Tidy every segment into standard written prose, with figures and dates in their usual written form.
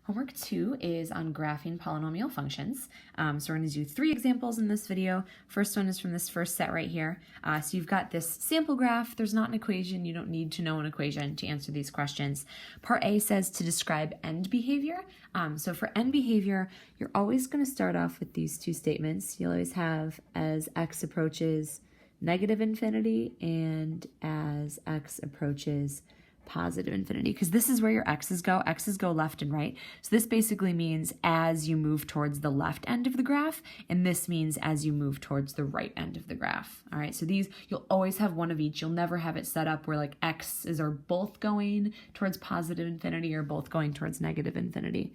Homework 2 is on graphing polynomial functions. So we're going to do 3 examples in this video. First one is from this first set right here. So you've got this sample graph. There's not an equation. You don't need to know an equation to answer these questions. Part A says to describe end behavior. So for end behavior, you're always going to start off with these 2 statements. You'll always have as x approaches negative infinity and as x approaches positive infinity, because this is where your x's go. X's go left and right. So this basically means as you move towards the left end of the graph, and this means as you move towards the right end of the graph. All right, so these, you'll always have one of each. You'll never have it set up where like x's are both going towards positive infinity or both going towards negative infinity.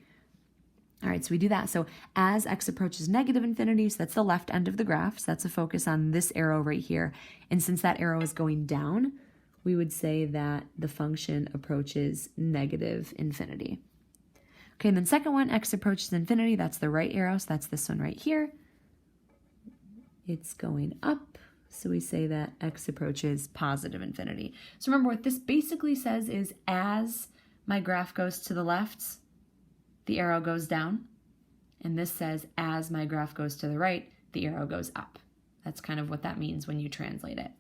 All right, so we do that. So as x approaches negative infinity, so that's the left end of the graph. So that's a focus on this arrow right here. And since that arrow is going down, we would say that the function approaches negative infinity. Okay, and then second one, x approaches infinity, that's the right arrow, so that's this one right here. It's going up, so we say that x approaches positive infinity. So remember what this basically says is as my graph goes to the left, the arrow goes down, and this says as my graph goes to the right, the arrow goes up. That's kind of what that means when you translate it.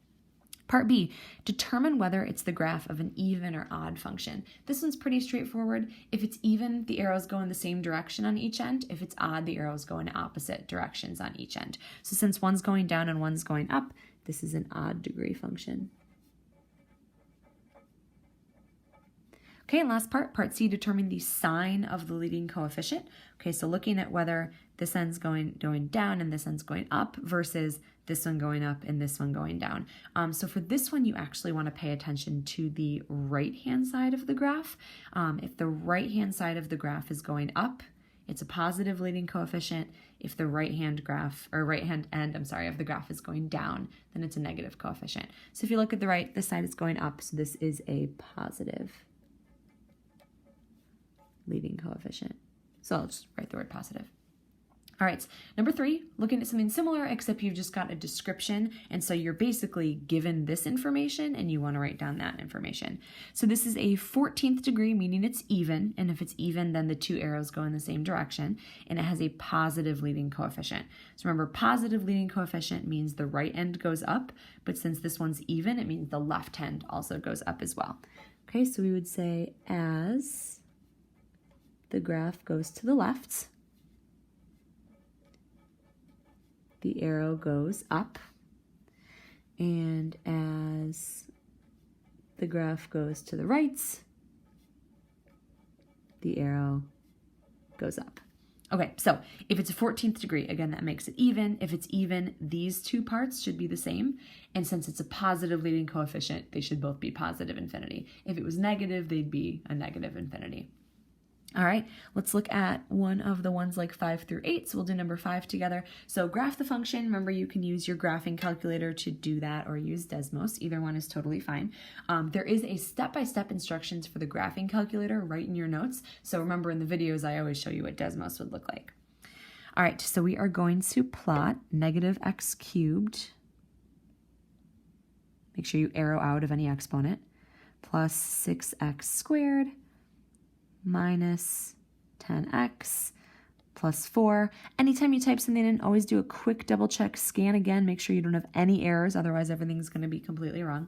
Part B, determine whether it's the graph of an even or odd function. This one's pretty straightforward. If it's even, the arrows go in the same direction on each end. If it's odd, the arrows go in opposite directions on each end. So since one's going down and one's going up, this is an odd degree function. Okay, and last part C, determine the sign of the leading coefficient. Okay, so looking at whether this end's going down and this end's going up versus this one going up and this one going down. So for this one, you actually want to pay attention to the right-hand side of the graph. If the right-hand side of the graph is going up, it's a positive leading coefficient. If the right-hand end of the graph is going down, then it's a negative coefficient. So if you look at the right, this side is going up, so this is a positive leading coefficient. So I'll just write the word positive. All right, number 3, looking at something similar, except you've just got a description, and so you're basically given this information and you want to write down that information. So this is a 14th degree, meaning it's even, and if it's even, then the 2 arrows go in the same direction, and it has a positive leading coefficient. So remember, positive leading coefficient means the right end goes up, but since this one's even, it means the left hand also goes up as well. Okay, so we would say as the graph goes to the left, the arrow goes up, and as the graph goes to the right, the arrow goes up. Okay, so if it's a 14th degree, again, that makes it even. If it's even, these 2 parts should be the same, and since it's a positive leading coefficient, they should both be positive infinity. If it was negative, they'd be a negative infinity. All right, let's look at one of the ones like 5 through 8. So we'll do number 5 together. So graph the function. Remember, you can use your graphing calculator to do that or use Desmos. Either one is totally fine. There is a step-by-step instructions for the graphing calculator right in your notes. So remember, in the videos, I always show you what Desmos would look like. All right, so we are going to plot negative x cubed. Make sure you arrow out of any exponent. Plus 6x squared minus 10x plus 4. Anytime you type something in, always do a quick double check, scan again, make sure you don't have any errors, otherwise everything's going to be completely wrong.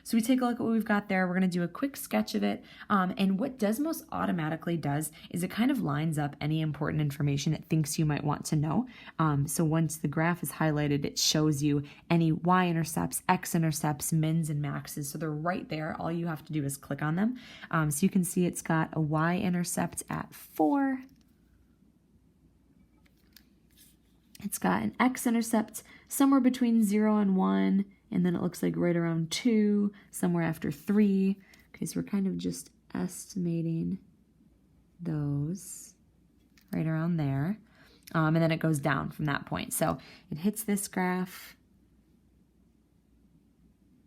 So we take a look at what we've got there. We're going to do a quick sketch of it. And what Desmos automatically does is it kind of lines up any important information it thinks you might want to know. So once the graph is highlighted, it shows you any y-intercepts, x-intercepts, mins, and maxes. So they're right there. All you have to do is click on them. So you can see it's got a y-intercept at 4. It's got an x-intercept somewhere between 0 and 1, and then it looks like right around 2, somewhere after 3. Okay, so we're kind of just estimating those right around there. And then it goes down from that point. So it hits this graph.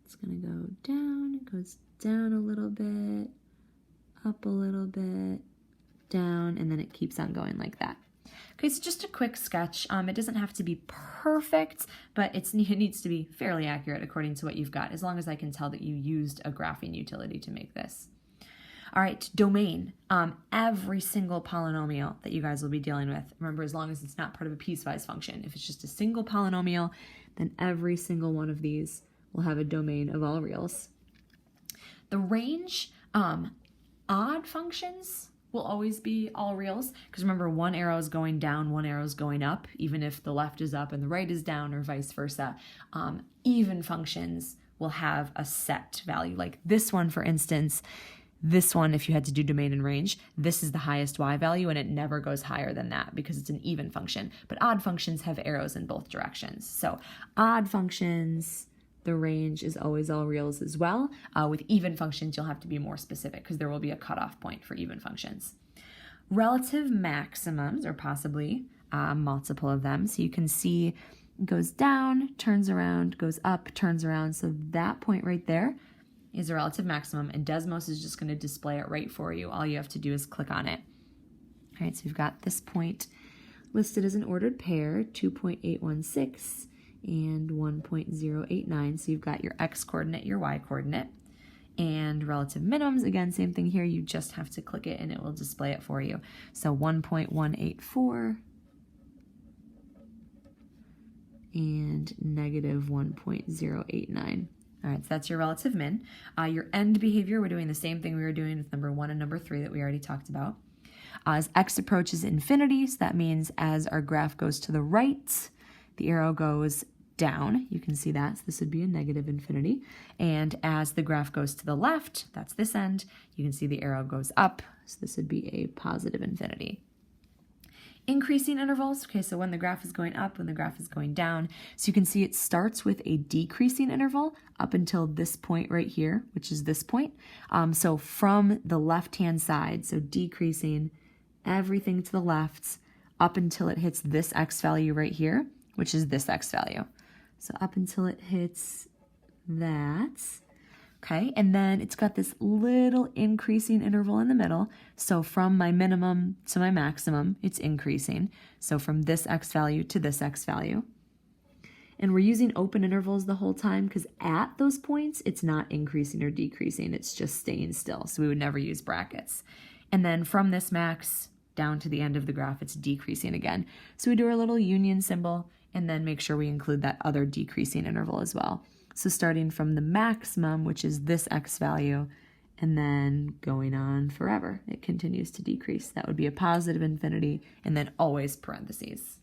It's going to go down. It goes down a little bit, up a little bit, down, and then it keeps on going like that. Okay, so just a quick sketch. It doesn't have to be perfect, but it needs to be fairly accurate according to what you've got, as long as I can tell that you used a graphing utility to make this. All right, domain. Every single polynomial that you guys will be dealing with, remember, as long as it's not part of a piecewise function, if it's just a single polynomial, then every single one of these will have a domain of all reals. The range, odd functions will always be all reals, because remember, one arrow is going down, one arrow is going up, even if the left is up and the right is down, or vice versa. Even functions will have a set value. Like this one, for instance, this one, if you had to do domain and range, this is the highest y value, and it never goes higher than that because it's an even function. But odd functions have arrows in both directions. So odd functions, the range is always all reals as well. With even functions, you'll have to be more specific because there will be a cutoff point for even functions. Relative maximums, or possibly a multiple of them. So you can see it goes down, turns around, goes up, turns around. So that point right there is a relative maximum, and Desmos is just going to display it right for you. All you have to do is click on it. All right, so we've got this point listed as an ordered pair, 2.816 and 1.089. So you've got your x coordinate, your y coordinate, and relative minimums. Again, same thing here. You just have to click it and it will display it for you. So 1.184 and negative 1.089. All right, so that's your relative min. Your end behavior, we're doing the same thing we were doing with number 1 and number 3 that we already talked about. As x approaches infinity, so that means as our graph goes to the right, the arrow goes down. You can see that, so this would be a negative infinity. And as the graph goes to the left, that's this end, you can see the arrow goes up, so this would be a positive infinity. Increasing intervals, okay, so when the graph is going up, when the graph is going down. So you can see it starts with a decreasing interval up until this point right here, which is this point. So from the left-hand side, so decreasing everything to the left up until it hits this x value right here, which is this x value. So up until it hits that. Okay, and then it's got this little increasing interval in the middle. So from my minimum to my maximum, it's increasing. So from this x value to this x value. And we're using open intervals the whole time because at those points, it's not increasing or decreasing. It's just staying still. So we would never use brackets. And then from this max down to the end of the graph, it's decreasing again. So we do our little union symbol and then make sure we include that other decreasing interval as well. So starting from the maximum, which is this x value, and then going on forever, it continues to decrease. That would be a positive infinity, and then always parentheses.